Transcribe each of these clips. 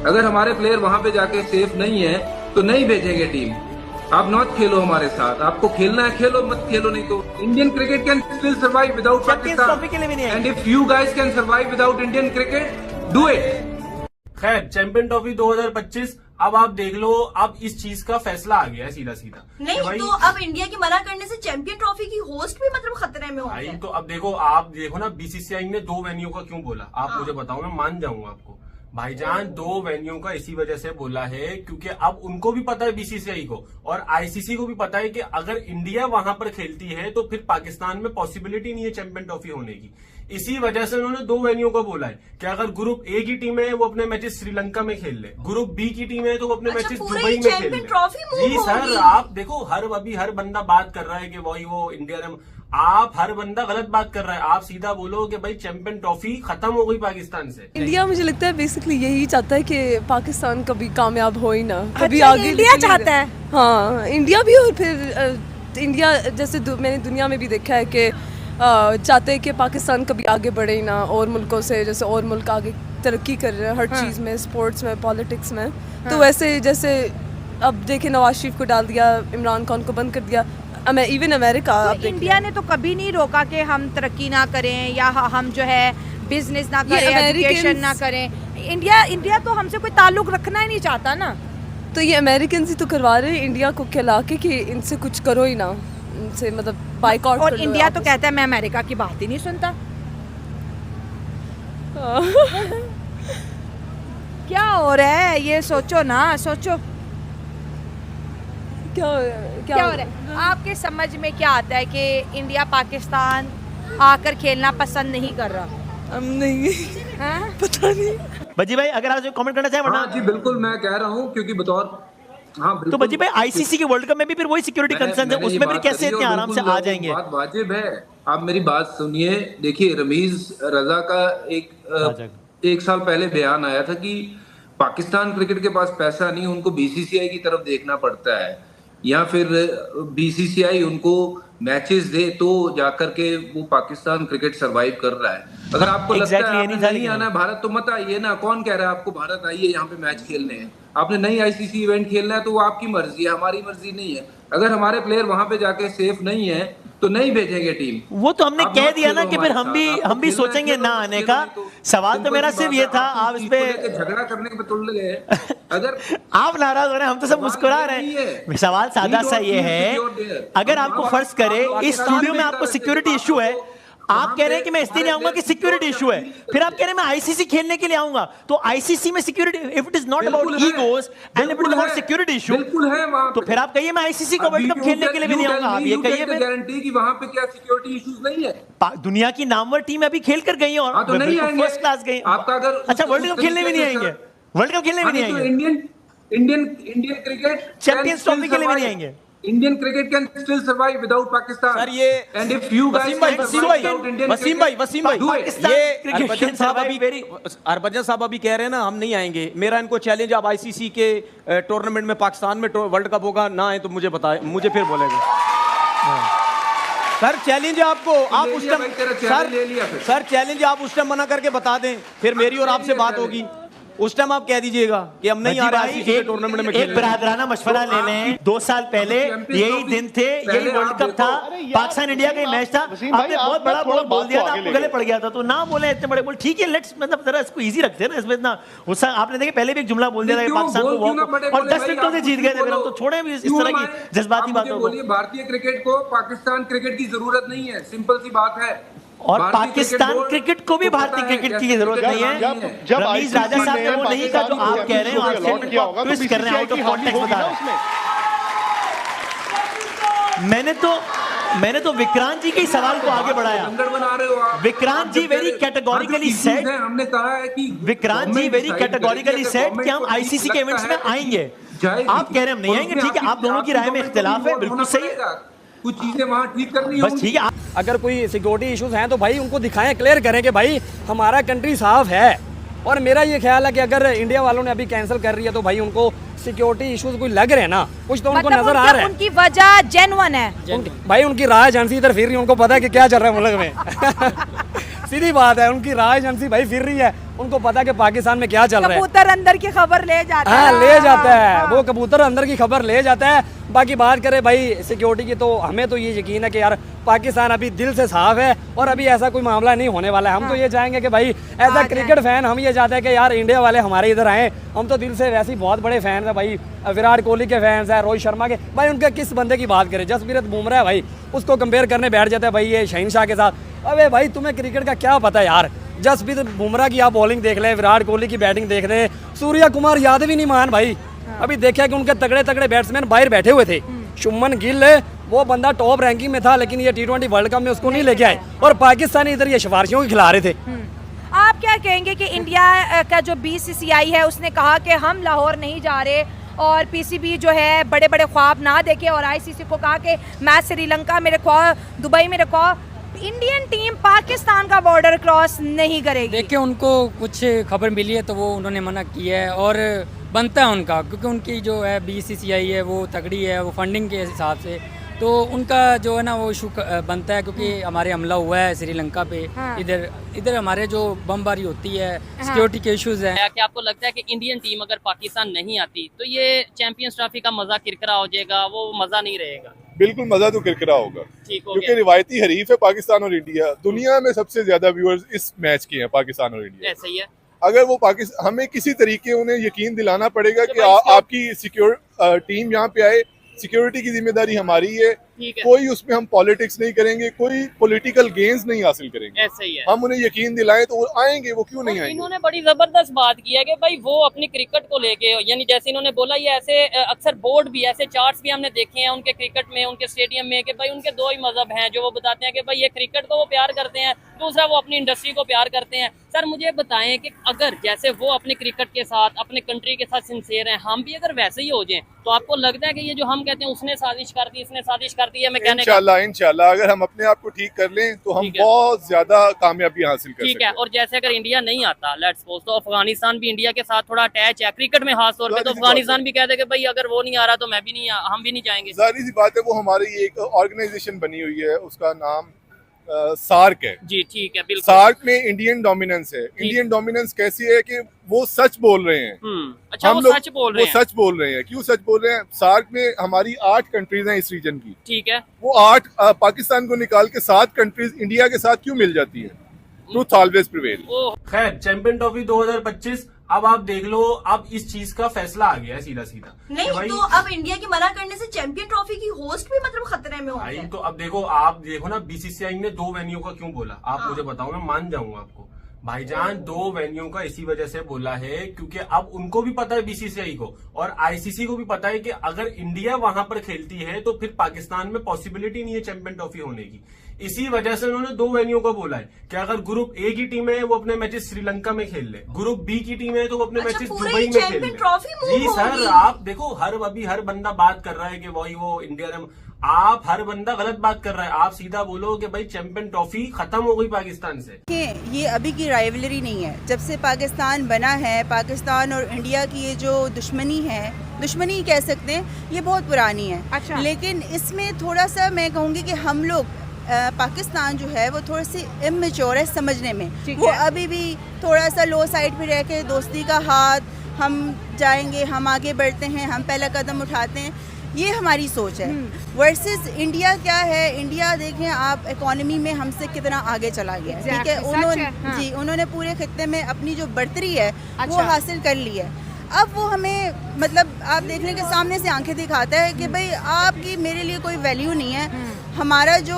अगर हमारे प्लेयर वहां पे जाके सेफ नहीं है तो नहीं भेजेंगे टीम। आप नॉट खेलो हमारे साथ, आपको खेलना है खेलो, मत खेलो नहीं तो। Indian cricket can still survive without Pakistan and if you guys can survive without Indian cricket, do it. खैर, चैंपियन ट्रॉफी 2025 अब आप देख लो, अब इस चीज का फैसला आ गया है सीधा सीधा। नहीं तो अब इंडिया की मना करने से चैंपियन ट्रॉफी की होस्ट भी मतलब खतरे में हो गई। तो अब देखो, आप देखो ना, बीसीसीआई ने 2 वेन्यू का क्यों बोला, आप मुझे बताओ, मैं मान जाऊंगा आपको। भाईजान 2 वेन्यू का इसी वजह से बोला है क्योंकि अब उनको भी पता है, बीसीसीआई को और आईसीसी को भी पता है कि अगर इंडिया वहां पर खेलती है तो फिर पाकिस्तान में पॉसिबिलिटी नहीं है चैंपियन ट्रॉफी होने की। इसी वजह से उन्होंने 2 वेन्यू को बोला है कि अगर ग्रुप ए की टीम है वो अपने मैचेस श्रीलंका में खेल ले, ग्रुप बी की टीम है तो वो अपने मैचेस दुबई में खेल ले। जी सर, आप देखो, हर बंदा बात कर रहा है कि वही वो इंडिया ने, आप हर बंदा गलत बात कर रहा है। आप सीधा बोलो कि भाई चैंपियन ट्रॉफी खत्म हो गई पाकिस्तान से। इंडिया मुझे लगता है बेसिकली यही चाहता है कि पाकिस्तान कभी कामयाब हो ही ना, कभी अच्छा, आगे इंडिया चाहता है। हाँ, इंडिया भी, और फिर इंडिया जैसे मैंने दुनिया में भी देखा है कि चाहते हैं कि पाकिस्तान कभी आगे बढ़े ही ना, और मुल्कों से जैसे और मुल्क आगे तरक्की कर रहे हैं हर चीज़ में, स्पोर्ट्स में, पॉलिटिक्स में। तो वैसे जैसे अब देखे नवाज शरीफ को डाल दिया, इमरान खान को बंद कर दिया, इवन अमेरिका। तो इंडिया ने तो कभी नहीं रोका कि हम तरक्की ना करें या हम जो है बिजनेस ना करें, एजुकेशन ना करें। इंडिया तो हमसे कोई ताल्लुक रखना ही नहीं चाहता ना। तो ये अमेरिकन ही तो करवा रहे हैं इंडिया को खिला के कि इनसे कुछ करो ही ना, इनसे मतलब बाइकआउट। और इंडिया तो कहता है मैं अमेरिका की बात ही नहीं सुनता। क्या हो रहा है ये सोचो ना, सोचो क्या हो रहा है। आपके समझ में क्या आता है कि इंडिया पाकिस्तान आकर खेलना पसंद नहीं कर रहा? हम नहीं पता नहीं। बजी भाई अगर आप कमेंट करना चाहें, वरना जी बिल्कुल, मैं कह रहा हूँ क्योंकि बतौर तो बजी भाई आईसीसी के वर्ल्ड कप में भी फिर वही सिक्योरिटी कंसर्न है, उसमें भी कैसे इतने आराम से आ जाएंगे? बात वाजिब है। आप मेरी बात सुनिए, देखिए रमीज रजा का एक साल पहले बयान आया था कि पाकिस्तान क्रिकेट के पास पैसा नहीं, उनको बीसीसीआई की तरफ देखना पड़ता है, या फिर बीसीसीआई उनको मैचेस दे तो जाकर के वो पाकिस्तान क्रिकेट सरवाइव कर रहा है। अगर आपको लगता है आपने नहीं आना है भारत तो मत आइए ना। कौन कह रहा है आपको भारत आइए यहाँ पे मैच खेलने हैं? आपने नहीं आईसीसी इवेंट खेलना है तो वो आपकी मर्जी है, हमारी मर्जी नहीं है। अगर हमारे प्लेयर वहां पे जाके सेफ नहीं है तो नहीं भेजेंगे टीम। वो तो हमने कह दिया ना कि फिर हम भी सोचेंगे ना आने का। सवाल तो मेरा सिर्फ ये था, आप इस पे झगड़ा करने पे तुल गए। अगर आप नाराज हो रहे हैं, हम तो सब मुस्कुरा रहे हैं। सवाल सादा सा ये है, अगर आपको फर्ज करे इस स्टूडियो में आपको सिक्योरिटी इशू है, आप कह रहे हैं कि मैं इसलिए नहीं आऊंगा कि सिक्योरिटी इशू है, फिर आप कह रहे हैं मैं आईसीसी खेलने के लिए आऊंगा, तो आईसीसी में security, if it is not about egos and if it is about security issue, बिल्कुल है वहां, तो फिर आप कहिए मैं आईसीसी को वर्ल्ड कप खेलने के लिए भी नहीं आऊंगा। आप ये कहिए गारंटी कि वहां पे क्या सिक्योरिटी इश्यूज नहीं है। दुनिया की नामवर टीम अभी खेल कर गई और तो नहीं आएंगे, फर्स्ट क्लास गई। आपका अगर अच्छा वर्ल्ड कप खेलने भी नहीं आएंगे, वर्ल्ड कप खेलने भी नहीं आएंगे, इंडियन क्रिकेट चैंपियंस ट्रॉफी के लिए भी नहीं आएंगे। Indian cricket can still survive without Pakistan. Sir ये and if you guys Wasim bhai ये हरभजन साहब अभी कह रहे हैं ना हम नहीं आएंगे। मेरा इनको चैलेंज, आप आईसीसी के टूर्नामेंट में पाकिस्तान में वर्ल्ड कप होगा ना आए तो मुझे बताएं, मुझे फिर बोलेगा। सर चैलेंज है आपको, आप उस टाइम सर चैलेंज आप उस टाइम मना करके बता दें, फिर मेरी और आपसे बात होगी, उस टाइम आप कह दीजिएगा कि हम नहीं आ रहे आईसीसी के टूर्नामेंट में। एक बरादराना मशवरा ले लें, 2 साल पहले यही दिन थे, यही वर्ल्ड कप था, पाकिस्तान इंडिया का मैच था, आपने बहुत बड़ा बोल दिया था, आपको गले पड़ गया था, तो ना बोले इतने बड़े बोल। ठीक है, लेट्स मतलब जरा इसको इजी रखते हैं ना, इसमें इतना गुस्सा। आपने देखिए पहले भी एक जुमला बोल दिया था पाकिस्तान को और 10 विकेटों से जीत गए थे, तो छोड़े भी इस तरह की जज्बाती बातों को। भारतीय क्रिकेट को पाकिस्तान क्रिकेट की जरूरत नहीं है, सिंपल सी बात है। और पाकिस्तान क्रिकेट को भी भारतीय क्रिकेट की जरूरत नहीं है। रमीज राजा साहब ने वो नहीं कहा जो आप कह रहे हैं, ट्विस्ट कर रहे हैं, आउट ऑफ कॉन्टेक्स्ट बता रहे हैं। मैंने तो विक्रांत जी के सवाल को आगे बढ़ाया। विक्रांत जी वेरी कैटेगोरिकली सेट, हमने कहा है कि विक्रांत जी वेरी कैटेगोरिकली सेट कि हम आईसीसी के इवेंट्स में आएंगे। आप कह रहे हैं हम नहीं आएंगे, ठीक है, आप दोनों की राय में इख्तिलाफ है, बिल्कुल सही है, कुछ चीजें वहां ठीक करनी बस ठीक है। अगर कोई सिक्योरिटी इश्यूज हैं तो भाई उनको दिखाएं, क्लियर करें कि भाई हमारा कंट्री साफ है। और मेरा ये ख्याल है कि अगर इंडिया वालों ने अभी कैंसिल कर रही है तो भाई उनको सिक्योरिटी इश्यूज कोई लग रहे हैं ना, कुछ तो उनको नजर आ रहा है, उनकी वजह जेन्युइन है। भाई उनकी राह एजेंसी इधर फिर रही है, उनको पता है कि क्या चल रहा है मुल्क में। सीधी बात है, उनकी राह एजेंसी भाई फिर रही है, उनको पता है कि पाकिस्तान में क्या चल रहा है। कबूतर अंदर की खबर ले जाता है। हाँ, ले जाता है, वो कबूतर अंदर की खबर ले जाता है। बाकी बात करें भाई सिक्योरिटी की, तो हमें तो ये यकीन है कि यार पाकिस्तान अभी दिल से साफ है और अभी ऐसा कोई मामला नहीं होने वाला है। हम तो ये चाहेंगे कि भाई एज अ क्रिकेट फैन हम ये चाहते हैं कि यार इंडिया वाले हमारे इधर आए। हम तो दिल से वैसे ही बहुत बड़े फैन हैं भाई, विराट कोहली के फैंस हैं, रोहित शर्मा के। भाई उनके किस बंदे की बात करें, जसप्रीत बुमराह है भाई, उसको कंपेयर करने बैठ जाता है भाई ये शहनशाह के साथ। अबे भाई तुम्हें क्रिकेट का क्या पता है यार। जसप्रीत बुमराह की आप बॉलिंग देख लें, विराट कोहली की बैटिंग देख लें, सूर्या कुमार यादव ही नहीं मान भाई। अभी देखा कि उनके तगड़े तगड़े बैट्समैन बाहर बैठे हुए थे। शुभमन गिल वो बंदा टॉप रैंकिंग में था, लेकिन ये T20 वर्ल्ड कप में उसको नहीं लेके आए और पाकिस्तानी इधर ये सिफारिशों की खिला रहे थे। आप क्या कहेंगे कि इंडिया का जो BCCI है उसने कहा कि हम लाहौर नहीं जा रहे और PCB जो है बड़े बड़े ख्वाब ना देखे और ICC को कहा कि मैच श्रीलंका में रखो, दुबई में रखो, इंडियन टीम पाकिस्तान का बॉर्डर क्रॉस नहीं करेगी। देखिए उनको कुछ खबर मिली है तो वो उन्होंने मना किया है और बनता है उनका, क्योंकि उनकी जो है BCCI है वो तगड़ी है, वो फंडिंग के हिसाब से तो उनका जो है ना वो इशू बनता है। क्योंकि हमारे हमला हुआ है श्रीलंका पे, इधर हमारे जो बमबारी होती है, सिक्योरिटी के इश्यूज हैं। क्या आपको लगता है कि इंडियन टीम अगर पाकिस्तान नहीं आती तो ये चैंपियंस ट्रॉफी का मजा किरकिरा हो जाएगा, वो मजा नहीं रहेगा? बिल्कुल मजा तो किरकिरा होगा, क्योंकि रिवायती हरीफ है पाकिस्तान और इंडिया। दुनिया में सबसे ज्यादा व्यूअर्स इस मैच के हैं, पाकिस्तान और इंडिया। ऐसा ही है। अगर वो पाकिस्तान, हमें किसी तरीके उन्हें यकीन दिलाना पड़ेगा कि आपकी सिक्योर टीम यहाँ पे आए, सिक्योरिटी की जिम्मेदारी हमारी है, कोई उसमें हम पॉलिटिक्स नहीं करेंगे, कोई पॉलिटिकल गेन्स नहीं हासिल करेंगे। ऐसा ही है। हम उन्हें यकीन दिलाएं तो वो आएंगे, वो क्यों नहीं आएंगे। इन्होंने बड़ी जबरदस्त बात की है कि भाई वो अपनी क्रिकेट को लेके, यानी जैसे इन्होंने बोला ये ऐसे अक्सर बोर्ड भी ऐसे चार्ट्स भी हमने देखे हैं उनके क्रिकेट में, उनके स्टेडियम में, कि भाई उनके दो ही मजहब हैं जो वो बताते हैं कि भाई ये क्रिकेट को वो प्यार करते हैं, दूसरा वो अपनी इंडस्ट्री को प्यार करते हैं। सर मुझे बताएं कि अगर जैसे वो अपने क्रिकेट के साथ, अपने कंट्री के साथ सिंसियर हैं, हम भी अगर वैसे ही हो जाएं तो आपको लगता है कि ये जो हम कहते हैं उसने साजिश कर दी, इसने साजिश कर दी है, मैं कहने का इंशाल्लाह अगर हम अपने आप को ठीक कर लें तो हम बहुत ज्यादा कामयाबी हासिल कर सकते हैं। और जैसे अगर इंडिया नहीं आता, लेट्स सपोज, तो अफगानिस्तान भी इंडिया के साथ थोड़ा अटैच है क्रिकेट में खास तौर पे, तो अफगानिस्तान भी कहते हैं कि भाई अगर वो नहीं आ रहा तो मैं भी नहीं, हम भी नहीं जाएंगे। जाहिर सी बात है, वो हमारी एक ऑर्गेनाइजेशन बनी हुई है, उसका नाम सार्क है। जी ठीक है, बिल्कुल। सार्क में इंडियन डोमिनेंस है। इंडियन डोमिनेंस कैसी है कि वो सच बोल रहे हैं। अच्छा, वो सच बोल रहे हैं। वो सच बोल रहे हैं। क्यों सच बोल रहे हैं? सार्क में हमारी 8 कंट्रीज हैं इस रीजन की। ठीक है। वो 8 पाकिस्तान को निकाल के 7 कंट्रीज इंडिया के साथ क्यों मिल जाती है? Truth always prevail. खैर, चैंपियन ट्रॉफी 2025 अब आप देख लो, अब इस चीज का फैसला आ गया है सीधा सीधा। नहीं तो अब इंडिया की मना करने से चैंपियन ट्रॉफी की होस्ट भी मतलब खतरे में हो गया। तो अब देखो, आप देखो ना, BCCI ने 2 वेन्यू का क्यों बोला, आप मुझे बताओ, मैं मान जाऊंगा आपको। भाईजान 2 वेन्यू का इसी वजह से बोला है क्योंकि अब उनको भी पता है BCCI को और ICC को भी पता है कि अगर इंडिया वहां पर खेलती है तो फिर पाकिस्तान में पॉसिबिलिटी नहीं है चैंपियन ट्रॉफी होने की। इसी वजह से उन्होंने 2 वेन्यू को बोला है कि अगर ग्रुप A की टीम है वो अपने मैचेस श्रीलंका में खेल ले, ग्रुप B की टीम है तो वो अपने मैचेस दुबई में खेल ले। जी सर, आप देखो, अभी हर बंदा बात कर रहा है कि वही वो इंडिया, आप हर बंदा गलत बात कर रहा है। आप सीधा बोलो कि भाई चैंपियन ट्रॉफी खत्म हो गई पाकिस्तान से। ये अभी की राइवलरी नहीं है, जब से पाकिस्तान बना है, पाकिस्तान और इंडिया की ये जो दुश्मनी है, दुश्मनी कह सकते हैं, ये बहुत पुरानी है। अच्छा। लेकिन इसमें थोड़ा सा मैं कहूँगी कि हम लोग पाकिस्तान जो है वो थोड़ी सी इमेच्योर है समझने में। वो अभी भी थोड़ा सा लो साइड पे रह के दोस्ती का हाथ, हम जाएंगे, हम आगे बढ़ते हैं, हम पहला कदम उठाते हैं, ये हमारी सोच है। वर्सेस इंडिया क्या है, इंडिया देखें आप इकोनॉमी में हमसे कितना आगे चला गया है। ठीक है, उन्होंने उन्होंने पूरे खित्ते में अपनी जो बढ़तरी है वो हासिल कर ली है। अब वो हमें मतलब आप देखने के सामने से आंखें दिखाता है कि भाई आपकी मेरे लिए कोई वैल्यू नहीं है, हमारा जो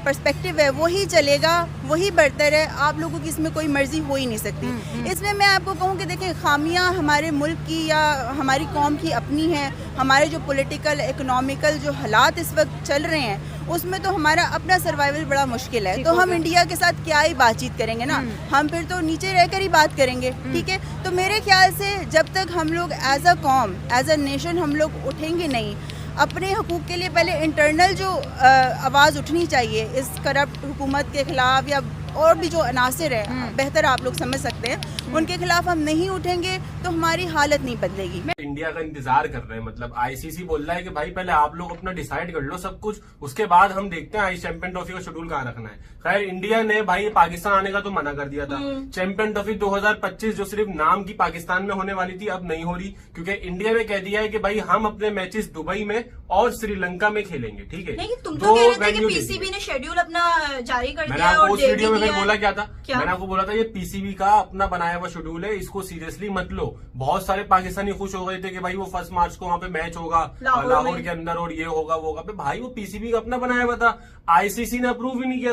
पर्सपेक्टिव है वही चलेगा, वही बढ़तर है, आप लोगों की इसमें कोई मर्जी हो ही नहीं सकती। इसमें मैं आपको कहूँ कि देखें, खामियां हमारे मुल्क की या हमारी कौम की अपनी हैं। हमारे जो पॉलिटिकल इकोनॉमिकल जो हालात इस वक्त चल रहे हैं उसमें तो हमारा अपना सर्वाइवल बड़ा मुश्किल है। तो हम इंडिया के साथ क्या ही बातचीत करेंगे ना, हम फिर तो नीचे रहकर ही बात करेंगे। ठीक है, तो मेरे ख्याल से जब तक हम लोग एज अ कौम, एज अ नेशन हम लोग उठेंगे नहीं, अपने हकूक़ के लिए पहले इंटरनल जो आवाज़ उठनी चाहिए इस करप्ट हुकूमत के ख़िलाफ़ या और भी जो अनासिर है, बेहतर आप लोग समझ सकते हैं, उनके खिलाफ हम नहीं उठेंगे तो हमारी हालत नहीं बदलेगी। इंडिया का इंतजार कर रहे हैं, मतलब आईसीसी बोल रहा है कि भाई पहले आप लोग अपना डिसाइड कर लो सब कुछ, उसके बाद हम देखते हैं चैंपियन ट्रॉफी का शेड्यूल कहाँ रखना है। खैर इंडिया ने भाई पाकिस्तान आने का तो मना कर दिया था। चैंपियन ट्रॉफी 2025 जो सिर्फ नाम की पाकिस्तान में होने वाली थी, अब नहीं हो रही, क्योंकि इंडिया ने कह दिया है कि भाई हम अपने मैचेस दुबई में और श्रीलंका में खेलेंगे। ठीक है, नहीं तुम तो कह रहे थे कि पीसीबी ने शेड्यूल अपना जारी कर दिया मैंने आपको उस और वीडियो में फिर बोला क्या था, क्या? मैंने आपको बोला था ये पीसीबी का अपना बनाया हुआ शेड्यूल है, इसको सीरियसली मत लो। बहुत सारे पाकिस्तानी खुश हो गए थे कि भाई वो 1 मार्च को वहां पे मैच होगा लाहौर के अंदर और ये होगा वो होगा। भाई वो पीसीबी का अपना बनाया हुआ था, आईसीसी ने अप्रूव ही नहीं किया।